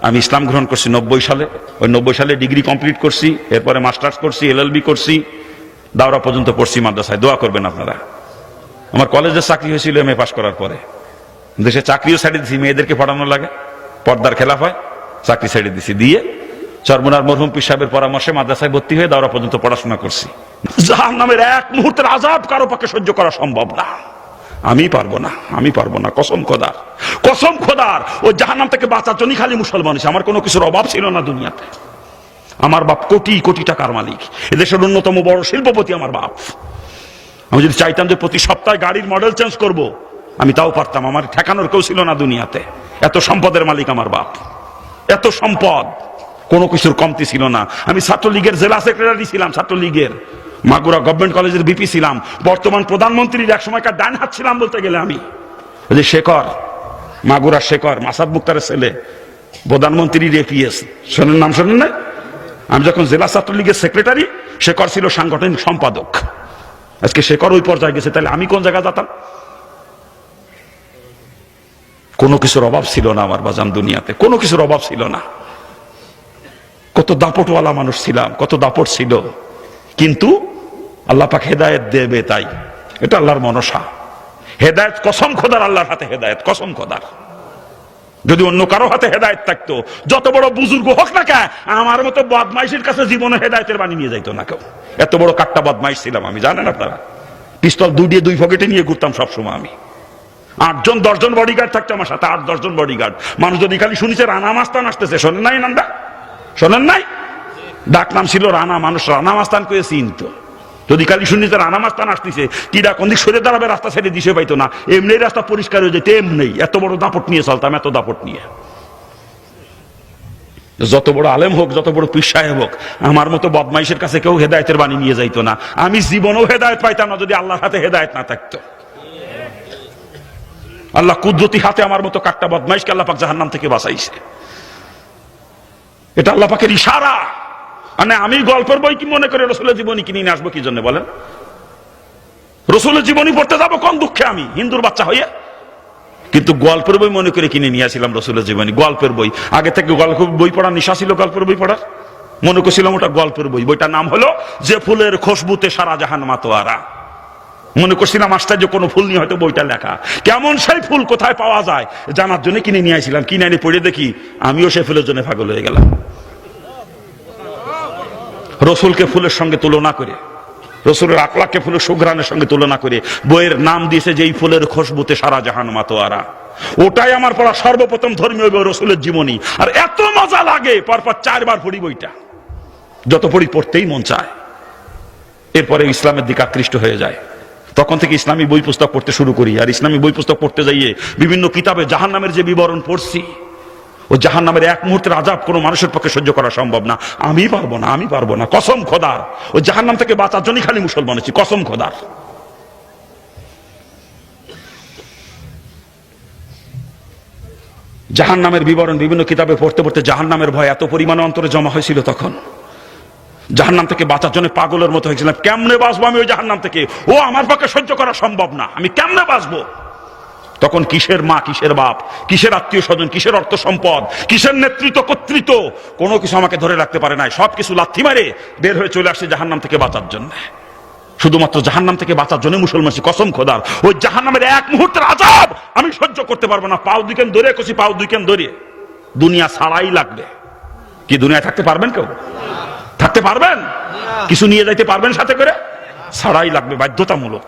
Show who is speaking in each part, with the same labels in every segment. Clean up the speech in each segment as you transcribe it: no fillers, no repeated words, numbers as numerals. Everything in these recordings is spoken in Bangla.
Speaker 1: আমি ইসলাম গ্রহণ করছি 90 সালে। ওই 90 সালে ডিগ্রি কমপ্লিট করছি, এরপরে মাস্টার্স করছি, LLB করছি, দাওরা পর্যন্ত পড়ছি মাদ্রাসায়। দোয়া করবেন আপনারা। আমার কলেজের চাকরি হয়েছিল MA পাস করার পরে। দেশে চাকরিও ছেড়ে দিছি, মেয়েদেরকে পড়ানো লাগে, পর্দার খেলাফ হয়, চাকরি ছেড়ে দিছি। দিয়ে চরমুনার মরহুম পীর সাহেবের পরামর্শে মাদ্রাসায় ভর্তি হয়ে দাওরা পর্যন্ত পড়াশোনা করছি। জাহান্নামের এক মুহূর্তের আযাব কারো পক্ষে সহ্য করা সম্ভব না। আমি পারবো না, আমি পারবো না, কসম খোদার, কসম খোদার। ওই জাহান্নাম থেকে বাঁচার জন্যই খালি মুসলমান হয়েছে। আমার কোনো কিছুর অভাব ছিল না দুনিয়াতে। আমার বাপ কোটি কোটি টাকার মালিক, এদেশের অন্যতম বড় শিল্পপতি আমার বাপ। আমি যদি চাইতাম যে প্রতি সপ্তাহে গাড়ির মডেল চেঞ্জ করব, আমি তাও পারতাম। আমার ঠেকানোর কেউ ছিল না দুনিয়াতে। এত সম্পদের মালিক আমার বাপ, এত সম্পদ, কোনো কিছুর কমতি ছিল না। আমি ছাত্রলীগের জেলা সেক্রেটারি ছিলাম, ছাত্রলীগের মাগুরা গভর্নমেন্ট কলেজের VP ছিলাম। বর্তমান প্রধানমন্ত্রীর এক সময়কার ডান হাত ছিলাম বলতে গেলে আমি। যে শেখর, মাগুরা শেখর, মাসাদ মুক্তারের ছেলে, প্রধানমন্ত্রীর APS, শোনেন নাম, শোনেন না? আমি যখন জেলা ছাত্রলীগের সেক্রেটারি, শেখর ছিল সাংগঠনিক সম্পাদক। আজকে শেখর ওই পর্যায়ে গেছে, তাহলে আমি কোন জায়গায় যেতাম? কোনো কিছুর অভাব ছিল না আমার বাজান দুনিয়াতে, কোনো কিছুর অভাব ছিল না। কত দাপটওয়ালা মানুষ ছিলাম, কত দাপট ছিল। কিন্তু আল্লাহ পাক হেদায়েত দেবে, তাই এটা আল্লাহর মনসা। হেদায়েত কসম খোদার, আল্লাহর হাতে হেদায়েত, কসম খোদার। যদি অন্য কারো হাতে হেদায়েত থাকতো, যত বড় বুজুর্গ হোক না কেন, আমার মতো বদমাইশের কাছে জীবনে হেদায়েতের বাণী নিয়ে যাইতো না কেউ। এত বড় কাট্টা বদমাইশ ছিলাম আমি, জানেন আপনারা। পিস্তল দুই পকেটে নিয়ে ঘুরতাম সবসময় আমি। 8 জন 10 জন বডিগার্ড থাকতো আমার সাথে, 8-10 জন বডিগার্ড। মানুষ যদি খালি শুনিছে রানা মাস্তান আসতেছে, শোনেন নাই নান্দা, শোনেন নাই? ডাক নাম ছিল রানা, মানুষ রানা মাস্তান করে চিনতো। যদি খালি শুনিছে রানা মাস্তান আসতেছে, কিরা কোন দিক সরে দাঁড়াবে, রাস্তা ছেড়ে দিশে পাইতো না। এমনি রাস্তা পরিষ্কার হয়ে যেত, এমনি। এত বড় দাপট নিয়ে চলতাম, এত দাপট নিয়ে। যত বড় আলেম হোক, যত বড় পীর সাহেব হোক, আমার মতো বদমাইশের কাছে কেউ হেদায়েতের বাণী নিয়ে যাইতো না। আমি জীবনেও হেদায়েত পাইতাম না যদি আল্লাহর হাতে হেদায়েত না থাকতো। আল্লাহ কুদরতি হাতে আমার মতো কাট্টা বদমাইশকে আল্লাহ পাক জাহান্নাম থেকে বাঁচাইছে। এটা আল্লাহ পাকের ইশারা। মানে আমি গল্পের বই কি মনে করে রসুলের জীবনী কিনে নিয়ে আসবো কি জন্য বলেন? রসুলের জীবনী পড়তে যাবো কোন দুঃখে আমি, হিন্দুর বাচ্চা হইয়া? কিন্তু গল্পের বই মনে করে কিনে নিয়ে আসছিলাম রসুলের জীবনী, গল্পের বই। আগে থেকে গল্পের বই পড়ার নেশা ছিল, গল্পের বই পড়ার। মনে করছিলাম ওটা গল্পের বই। বইটার নাম হলো যে ফুলের খুশবুতে সারা জাহান মাতোয়ারা। মনে করছিলাম আশ্চর্য কোনো ফুল নিয়ে হয়তো বইটা লেখা। কেমন সেই ফুল কোথায় পাওয়া যায় জানার জন্য কিনে নিয়ে আসছিলাম। কিনে এনে পড়ে দেখি আমিও সেই ফুলের জন্য পাগল হয়ে গেলাম। রসুলকে ফুলের সঙ্গে তুলনা করে, রসুলের আকলাককে ফুলের সুঘ্রাণের সঙ্গে তুলনা করে বইয়ের নাম দিয়েছে যে এই ফুলের খুশবুতে সারা জাহান মাতোয়ারা। ওটাই আমার পড়া সর্বপ্রথম ধর্মীয় বই, রসুলের জীবনী। আর এত মজা লাগে, পরপর 4 বার পড়ি বইটা। যত পড়ি পড়তেই মন চায়। এরপরে ইসলামের দিকে আকৃষ্ট হয়ে যায়। তখন থেকে ইসলামী বই পুস্তক পড়তে শুরু করি। আর ইসলামী বই পুস্তক পড়তে যাইয়ে বিভিন্ন কিতাবে জাহান্নামের যে বিবরণ পড়ছি, ও জাহান্নামের এক মুহূর্তের আযাব কোনো মানুষের পক্ষে সহ্য করা সম্ভব না। আমি পারবো না, আমি পারবো না, কসম খোদার। ও জাহান্নাম থেকে বাঁচার জন্যই খালি মুসলমান হয়েছি, কসম খোদার। জাহান্নামের বিবরণ বিভিন্ন কিতাবে পড়তে পড়তে জাহান্নামের ভয় এত পরিমাণে অন্তরে জমা হয়েছিল, তখন জাহান্নাম থেকে বাঁচার জন্য পাগলের মতো হয়েছিলাম। কেমনে বাঁচবো আমি ওই জাহান্নাম থেকে? ও আমার পক্ষে সহ্য করা সম্ভব না, আমি কেমনে বাঁচবো? তখন কিসের মা, কিসের বাপ, কিসের আত্মীয় স্বজন, কিসের অর্থ সম্পদ, কিসের নেতৃত্ব কর্তৃত্ব, কোনো কিছু আমাকে ধরে রাখতে পারে নাই। সবকিছু লাথি মারে বের হয়ে চলে আসছে জাহান্নাম থেকে বাঁচার জন্য। শুধুমাত্র জাহান্নাম থেকে বাঁচার জন্য মুসলমান, কসম খোদার। ওই জাহান্নামের এক মুহূর্তের আযাব আমি সহ্য করতে পারবো না। পাও দুইখান ধরে কষি, পাও দুইখান ধরে দুনিয়া ছাড়াই লাগবে। কি দুনিয়ায় থাকতে পারবেন? কেউ থাকতে পারবেন? কিছু নিয়ে যাইতে পারবেন সাথে করে? ছাড়াই লাগবে, বাধ্যতামূলক।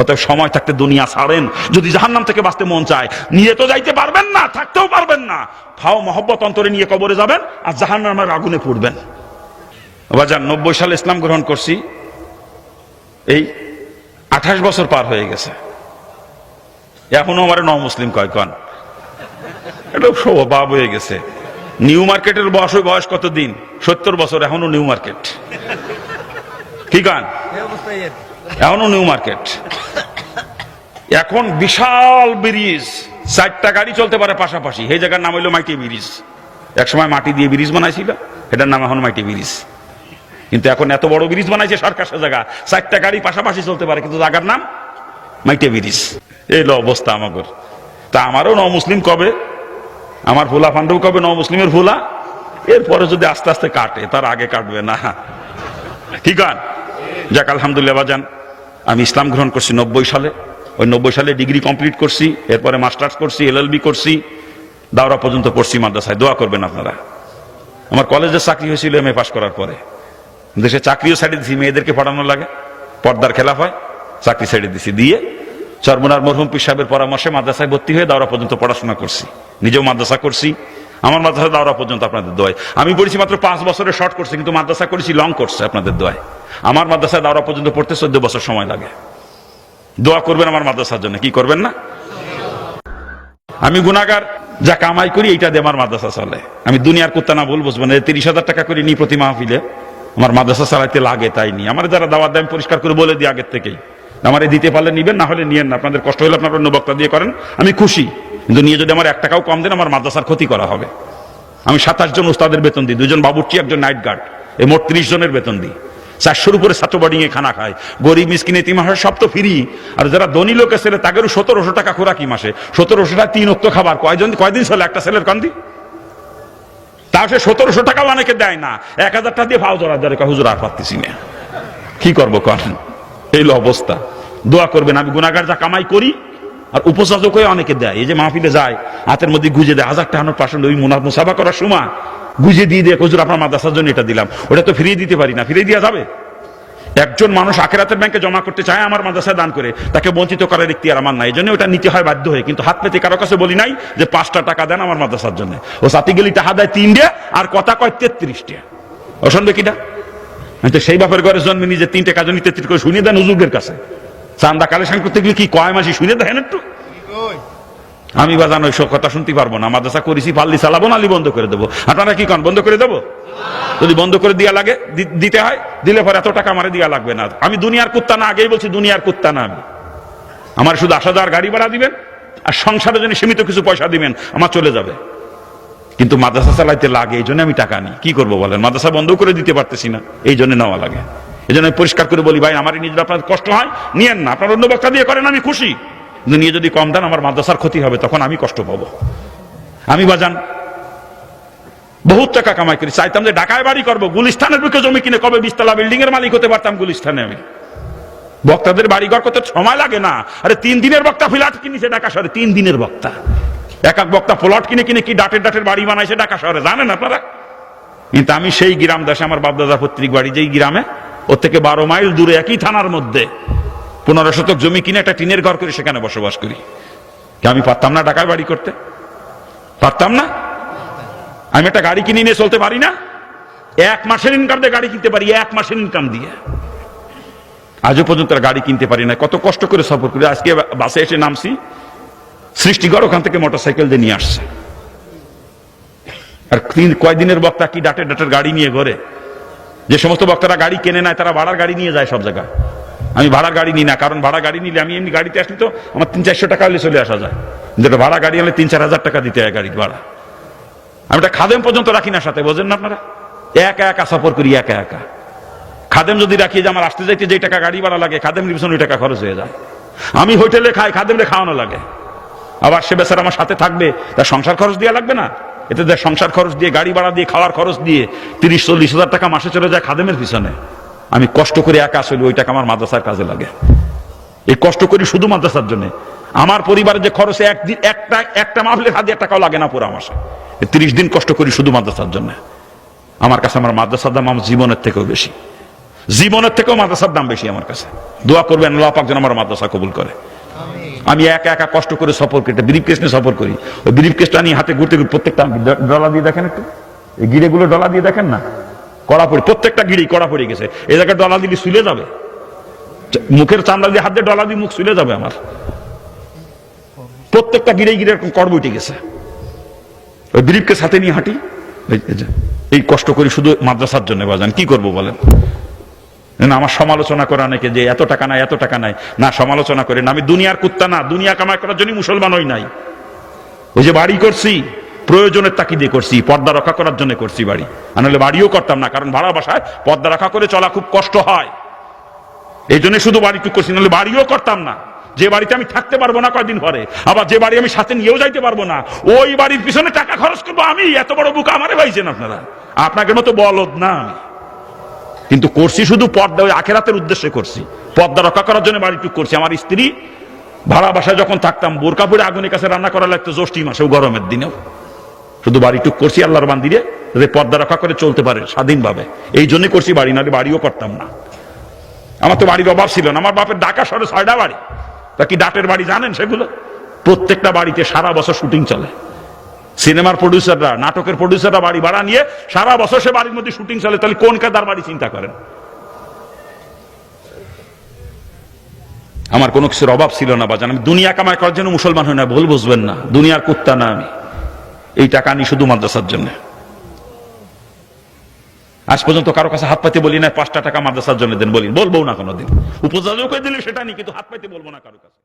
Speaker 1: অতএব সময় থাকতে দুনিয়া ছাড়েন। যদি জাহান্নাম থেকে বাঁচতে মন চায়, নিয়ে তো যাইতে পারবেন না, থাকতেও পারবেন না। ফাও মহব্বত অন্তরে নিয়ে কবরে যাবেন আর জাহান্নামের আগুনে পড়বেন। বাজার 90 সালে ইসলাম গ্রহণ করছি, এই 28 বছর পার হয়ে গেছে। এখনো আমার মুসলিম কয় কন, এটা স্বভাব হয়ে গেছে। নিউ মার্কেটের বয়স কতদিন? 70 বছর, এখনো নিউ মার্কেট। কি গান? এখনো নিউ মার্কেট। এখন বিশাল ব্রিজ, 4টা গাড়ি চলতে পারে পাশাপাশি। এই জায়গার নাম হইলো মাইটি ব্রিজ। একসময় মাটি দিয়ে ব্রিজ বানাইছিল, এটার নাম এখন মাইটি ব্রিজ। কিন্তু এখন এত বড় ব্রিজ বানাইছে সরকারের জায়গা, 4টা গাড়ি পাশাপাশি চলতে পারে, কিন্তু জায়গার নাম মাইটি ব্রিজ। এই অবস্থা আমাদের। তা আমারও মুসলিম কবে আমার ফুলা ফান্ডও কবে ন মুসলিমের ফুলা, এরপরে যদি আস্তে আস্তে কাটে, তার আগে কাটবে না। ঠিক আছে, যাক আলহামদুলিল্লাহ বাজান, আমি ইসলাম গ্রহণ করছি 90 সালে। ওই 90 সালে ডিগ্রি কমপ্লিট করছি, এরপরে মাস্টার্স করছি, LLB করছি, দাওরা পর্যন্ত পড়ছি মাদ্রাসায়। দোয়া করবেন আপনারা। আমার কলেজের চাকরি হয়েছিল MA পাস করার পরে। দেশে চাকরিও ছেড়ে দিছি, মেয়েদেরকে পড়ানো লাগে, পর্দার খেলাফ হয়, চাকরি ছেড়ে দিছি। দিয়ে চরমনার মরহুম পীর সাহেবের পরামর্শে মাদ্রাসায় ভর্তি হয়ে দাওরা পর্যন্ত পড়াশোনা করছি। নিজেও মাদ্রাসা করছি। আমার মাদ্রাসায় দাওরা পর্যন্ত আপনাদের দোয়ায়। আমি পড়েছি মাত্র 5 বছরের শর্ট করছি, কিন্তু মাদ্রাসা করেছি লং করছে আপনাদের দোয়ায়। আমার মাদ্রাসায় দাওরা পর্যন্ত পড়তে 14 বছর সময় লাগে। দোয়া করবেন আমার মাদ্রাসার জন্য, কি করবেন না? আমি গুনাহগার, যা কামাই করি এইটা দিয়ে আমার মাদ্রাসা চলে। আমি দুনিয়ার কুত্তা না ভুল বুঝবো না। 30,000 টাকা করে নিই প্রতি মাহফিলে, আমার মাদ্রাসা চালাইতে লাগে তাই নি। আমার যারা দাওয়াত দেয় পরিষ্কার করে বলে দিই আগের থেকেই, আমারে দিতে পারলে নিবেন, না হলে নিয়েন না। আপনাদের কষ্ট হলে আপনার অন্য বক্তা দিয়ে করেন, আমি খুশি। কিন্তু নিয়ে যদি আমার 1 টাকাও কম দেন, আমার মাদ্রাসার ক্ষতি করা হবে। আমি 27 জন উস্তাদের বেতন দিই, 2 জন বাবুর্চি, 1 জন নাইট গার্ড, এই মোট 30 জনের বেতন দিই। 400-র উপরে ছাত্র বোর্ডিং এ খানা খায়। গরিব মিসকিন এতিম হয় সব তো ফ্রি। আর যারা ধনী লোকের ছেলে, তাদেরও 1700 টাকা খোরাকি মাসে। 1700 টাকা 3 ওয়াক্ত খাবার কয়দিন চলে একটা ছেলের কান্দি? তাও সে 1700 টাকাও অনেকে দেয় না। 1000 টাকা দিয়ে ভাও জড়া দেয়, হুজুর আর পারতেছি না, কি করবো করেন? এই অবস্থা। দোয়া করবেন। আমি গুনাহগার, যা কামাই করি, আর উপসাজক হয়ে অনেকে দেয়। এই যে মাহফিলে যায়, হাতের মধ্যে গুজে দেয় 1000 টাকা পার্সেন্ট, ওই মুসাফা করার সময় গুজে দিয়ে দেয়, হুজুর আপনার মাদ্রাসার জন্য এটা দিলাম। ওটা তো ফিরিয়ে দিতে পারি না, ফিরিয়ে দেওয়া যাবে? একজন মানুষ আখিরাতের ব্যাংকে জমা করতে চায় আমার মাদ্রাসায় দান করে, তাকে বঞ্চিত করার ইখতিয়ার আমার নাই। এই জন্য ওটা নিতে হয় বাধ্য হয়ে। কিন্তু হাত পেতে কারো কাছে বলি নাই যে 5টা টাকা দেন আমার মাদ্রাসার জন্য। ও সাথে গেলি টাকা দেয় 3 আর কথা কয় 33 টা। অসম্ভব কিনা? তো সেই বাপের ঘরে জন্মে নিজে 3 টাকা জন্য 33 করে শুনিয়ে দেন হুজুরের কাছে। চান্দা কালেকশন করতে গেলে কি কয় মাসি শুনে দেখেন একটু। আমি বাজানো ওইসব কথা শুনতে পারবো না। মাদ্রাসা করেছি, পাল্লি চালাবো, নালি বন্ধ করে দেবো। আপনারা কি কন, বন্ধ করে দেবো? যদি বন্ধ করে দিয়া লাগে, দিতে হয়, দিলে পরে এত টাকা আমারে দিয়া লাগবে না। আমি দুনিয়ার কুত্তা না, আগেই বলছি দুনিয়ার কুত্তা না আমি। আমার শুধু আসা যাওয়ার গাড়ি ভাড়া দিবেন, আর সংসারের জন্য সীমিত কিছু পয়সা দিবেন, আমার চলে যাবে। কিন্তু মাদ্রাসা চালাইতে লাগে, এই জন্য আমি টাকা নিই। কি করবো বলেন? মাদ্রাসা বন্ধ করে দিতে পারতেছি না, এই জন্য নেওয়া লাগে। এই জন্য আমি পরিষ্কার করে বলি, ভাই আমার নিজের আপনার কষ্ট হয়, নিয়েন না। আপনার অন্য বক্তা দিয়ে করেন, আমি খুশি। কিন্তু নিয়ে যদি কম দেন, আমার মাদ্রাসার ক্ষতি হবে, তখন আমি কষ্ট পাবো। আমি বাজান বহুত টাকা কামাই করি, চাইতাম যে ঢাকায় বাড়ি করবো, গুলিস্তানের বুকে জমি কিনে কবে 20 তলা বিল্ডিং এর মালিক হতে পারতাম গুলিস্তানে। আমি বক্তাদের বাড়ি ঘর করতে সময় লাগে না। আরে 3 দিনের বক্তা ফ্ল্যাট কিনেছে ঢাকা শহরে, 3 দিনের বক্তা। এক বক্তা প্লট কিনে কিনে কি ডাটের বাড়ি বানাইছে ঢাকা শহরে, জানেন আপনারা? কিন্তু আমি সেই গ্রাম দেশে, আমার বাপদাদা পৈতৃক বাড়ি যেই গ্রামে, ওর থেকে 12 মাইল দূরে একই থানার মধ্যে 15 শতক জমি কিনে একটা টিনের ঘর করে সেখানে বসবাস করি। আমি পারতাম না ঢাকায় বাড়ি করতে? পারতাম না? আমি একটা গাড়ি কিনে নিয়ে চলতে পারি না? 1 মাসের ইনকাম দিয়ে গাড়ি কিনতে পারি, 1 মাসের ইনকাম দিয়ে। আজও পর্যন্ত গাড়ি কিনতে পারি না। কত কষ্ট করে সফর করি। আজকে বাসে এসে নামছি, সৃষ্টিগড় ওখান থেকে মোটরসাইকেল দিয়ে নিয়ে আসছে। আর কয়দিনের বক্তা কি ডাটের গাড়ি নিয়ে ঘরে। যে সমস্ত বক্তারা গাড়ি কেনে নেয়, তারা ভাড়ার গাড়ি নিয়ে যায় সব জায়গায়। আমি ভাড়ার গাড়ি নিই না, কারণ ভাড়া গাড়ি নিলে, আমি এমনি গাড়িতে আসলে তো আমার 300-400 টাকা হলে চলে আসা যায়। কিন্তু ভাড়া গাড়ি হলে 3-4 হাজার টাকা দিতে হয় গাড়ির ভাড়া। আমি একটা খাদেম পর্যন্ত রাখি না সাথে, বোঝেন না আপনারা? একা সফর করি, একা। খাদেম যদি রাখি, যে আমার আসতে যাইতে যে টাকা গাড়ি ভাড়া লাগে, খাদেম পিছনে ওই টাকা খরচ হয়ে যায়। আমি হোটেলে খাই, খাদেমরে খাওয়ানো লাগে। আবার সে বেচারা আমার সাথে থাকবে, তার সংসার খরচ দেওয়া লাগবে না? এতে সংসার খরচ দিয়ে, গাড়ি ভাড়া দিয়ে, খাওয়ার খরচ দিয়ে 30-40 হাজার টাকা মাসে চলে যায় খাদেমের পিছনে। আমি কষ্ট করে একা আসলে ওই টাকা আমার মাদ্রাসার কাজে লাগে। এই কষ্ট করি শুধু মাদ্রাসার জন্য। আমার পরিবারের যে খরচে একটা মাহফিলের 1000 টাকাও লাগে না পুরো মাসে। 30 দিন কষ্ট করি শুধু মাদ্রাসার জন্য। আমার কাছে আমার মাদ্রাসার দাম আমার জীবনের থেকেও বেশি। জীবনের থেকেও মাদ্রাসার দাম বেশি আমার কাছে। দোয়া করবেন আল্লাহ পাক যেন আমার মাদ্রাসা কবুল করে। আমি একা কষ্ট করে সফর করি, ব্রিফ কেস নিয়ে সফর করি। ওই ব্রিফ কেসটা নিয়ে হাতে ঘুরতে প্রত্যেকটা ডলা দিয়ে দেখেন, একটু এই গিড়েগুলো ডলা দিয়ে দেখেন না, কড়া পড়ে, প্রত্যেকটা গিড়ি কড়া পড়ে গেছে। এই জায়গায় ডলা দিলে শুলে যাবে, মুখের চামড়া দিয়ে হাত দিয়ে ডলা দিয়ে মুখ শুলে যাবে আমার। প্রত্যেকটা গিড়ে এরকম কড় উঠে গেছে। ওই ব্রিফ কেস হাতে নিয়ে হাঁটি। এই কষ্ট করি শুধু মাদ্রাসার জন্য। বাজান কি করবো বলেন? আমার সমালোচনা করে অনেকে যে এত টাকা নাই, না সমালোচনা করে না। আমি দুনিয়ার কুত্তা না, দুনিয়া কামাই করার জন্য মুসলমান হই নাই। ওই যে বাড়ি করছি, প্রয়োজনের তাকিদে করছি, পর্দা রক্ষা করার জন্য করছি বাড়ি। আর নাহলে বাড়িও করতাম না, কারণ ভাড়া বাসায় পর্দা রক্ষা করে চলা খুব কষ্ট হয়। এই জন্য শুধু বাড়িটুকু করছি, নাহলে বাড়িও করতাম না। যে বাড়িতে আমি থাকতে পারবো না কয়দিন পরে, আবার যে বাড়ি আমি সাথে নিয়েও যাইতে পারবো না, ওই বাড়ির পিছনে টাকা খরচ করবো আমি? এত বড় বুক আমারে পাইছেন আপনারা? আপনাকে মতো বলদ না আমি, কিন্তু করছি শুধু পর্দা, ওই আখেরাতের উদ্দেশ্যে করছি, পর্দা রক্ষা করার জন্য বাড়িটুক করছি। আমার স্ত্রী ভাড়া বাসায় যখন থাকতাম, বোরকা পরে আগুনের কাছে রান্না করা লাগতো জ্যৈষ্ঠ মাসেও, গরমের দিনেও। শুধু বাড়িটুক করছি আল্লাহর বান্দিরে পর্দা রক্ষা করে চলতে পারে স্বাধীনভাবে, এই জন্য করছি বাড়ি, নাহলে বাড়িও করতাম না। আমার তো বাড়ির অভাব ছিল না। আমার বাপের ঢাকা শহরে 6টা বাড়ি। তা কি ডাটের বাড়ি জানেন সেগুলো? প্রত্যেকটা বাড়িতে সারা বছর শুটিং চলে। সিনেমার প্রডিউসাররা, নাটকের প্রডিউসাররা বাড়ি ভাড়া নিয়ে সারা বছর সে বাড়ির মধ্যে শুটিং চলে। তাহলে কোন কাদার বাড়ি চিন্তা করেন। আমার কোনো কিছুর অভাব ছিল না বাজান। আমি দুনিয়া কামাই করার জন্য মুসলমান হই না, ভুল বুঝবেন না। দুনিয়ার কুত্তা না আমি। এই টাকা আনি শুধু মাদ্রাসার জন্য। আজ পর্যন্ত কারো কাছে হাত পাইতে বলি না 5টা টাকা মাদ্রাসার জন্য দেন, বলবো না কোনোদিন। উপযোজক দিলে সেটা নি, কিন্তু হাত পাইতে বলবো না কারো কাছে।